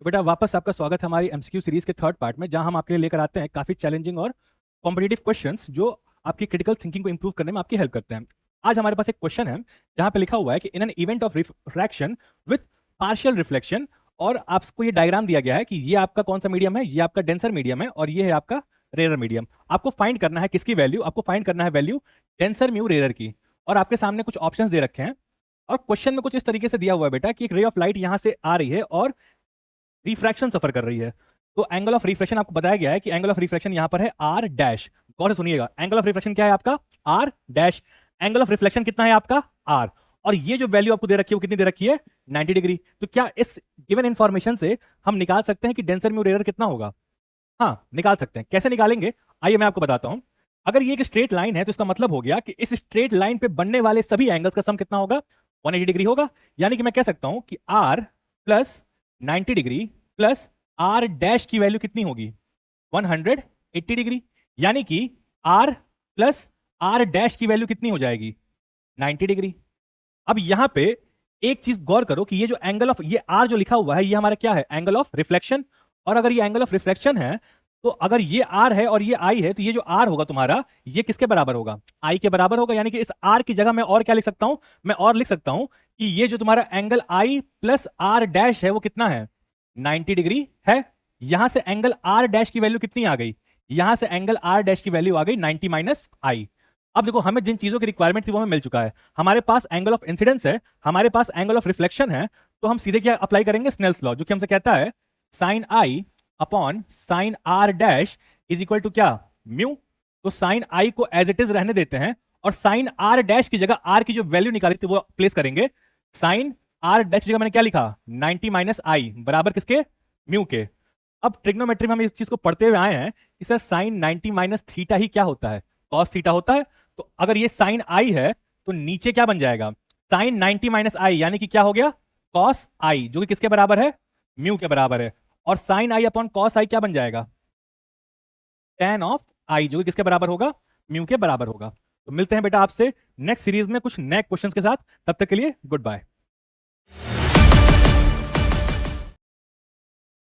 बेटा वापस आपका स्वागत है हमारी एमसीक्यू सीरीज के थर्ड पार्ट में, जहां हम आपके लिए लेकर आते हैं काफी चैलेंजिंग और कॉम्पिटिटिव क्वेश्चंस जो आपकी क्रिटिकल थिंकिंग को इंप्रूव करने में आपकी हेल्प करते हैं। आज हमारे पास एक क्वेश्चन है जहां पे लिखा हुआ है कि in an event of refraction with partial reflection, और आपको ये डायग्राम दिया गया है कि ये आपका कौन सा मीडियम है, ये आपका डेंसर मीडियम है और ये है आपका रेयर मीडियम। आपको फाइंड करना है किसकी वैल्यू, आपको फाइंड करना है वैल्यू डेंसर म्यू रेयर की। और आपके सामने कुछ ऑप्शंस दे रखे हैं और क्वेश्चन में कुछ इस तरीके से दिया हुआ है बेटा कि एक रे ऑफ लाइट यहां से आ रही है और रिफ्रैक्शन सफर कर रही है। तो एंगल ऑफ रिफ्रैक्शन आपको बताया गया है कि एंगल ऑफ रिफ्रैक्शन यहां पर है आर डैश। गौर से सुनिएगा, एंगल ऑफ रिफ्रैक्शन क्या है आपका R dash. Angle of reflection कितना है आपका आर, और ये जो वैल्यू आपको दे रखी है वो कितनी दे रखी है 90 डिग्री। तो क्या इस गिवन इंफॉर्मेशन से हम निकाल सकते हैं कि डेंसर म्यू रेयर कितना होगा? हाँ निकाल सकते हैं। कैसे निकालेंगे आइए मैं आपको बताता हूं। अगर ये एक स्ट्रेट लाइन है तो इसका मतलब हो गया कि इस स्ट्रेट लाइन पे बनने वाले सभी एंगल्स का सम कितना होगा 180 डिग्री होगा। यानी कि मैं कह सकता हूं कि R plus 90 degree plus R dash की वैल्यू कितनी होगी 180 डिग्री। यानी कि आर प्लस आर डैश की वैल्यू कितनी हो जाएगी 90 डिग्री। अब यहां पे एक चीज गौर करो कि ये जो एंगल ऑफ ये आर जो लिखा हुआ है ये हमारा क्या है एंगल ऑफ रिफ्लेक्शन। और अगर ये एंगल ऑफ रिफ्लेक्शन है तो अगर ये आर है और ये आई है तो ये जो आर होगा तुम्हारा ये किसके बराबर होगा आई के बराबर होगा। यानी कि इस आर की जगह मैं और क्या लिख सकता हूं, मैं और लिख सकता हूं कि ये जो तुम्हारा angle I plus R dash है वो कितना है 90 डिग्री है। यहां से एंगल आर डैश की वैल्यू कितनी आ गई, यहां से एंगल आर डैश की वैल्यू आ गई 90 माइनस आई। अब देखो हमें जिन चीजों की रिक्वायरमेंट थी वो हमें मिल चुका है। हमारे पास एंगल ऑफ इंसिडेंस है, हमारे पास एंगल ऑफ रिफ्लेक्शन है, तो हम सीधे क्या अप्लाई करेंगे स्नेल्स लॉ, जो कि हमसे कहता है sine I upon sine R dash is equal to क्या म्यू। तो साइन आई को एज इट इज रहने देते हैं और साइन आर डैश की जगह आर की जो वैल्यू निकाली थी वो प्लेस करेंगे। साइन आर डैश की जगह मैंने क्या लिखा 90 माइनस आई बराबर किसके म्यू के। अब ट्रिग्नोमेट्री में हम इस चीज को पढ़ते हुए आए हैं कि सर साइन 90 माइनस थीटा ही क्या होता है कॉस थीटा होता है। तो अगर ये साइन आई है तो नीचे क्या बन जाएगा साइन 90 माइनस आई, यानी कि क्या हो गया कॉस आई, जो कि किसके बराबर है म्यू के बराबर है। और साइन आई अपॉन कॉस आई क्या बन जाएगा tan ऑफ आई, जो कि किसके बराबर होगा म्यू के बराबर होगा। तो मिलते हैं बेटा आपसे नेक्स्ट सीरीज में कुछ नए क्वेश्चंस के साथ, तब तक के लिए गुड बाय।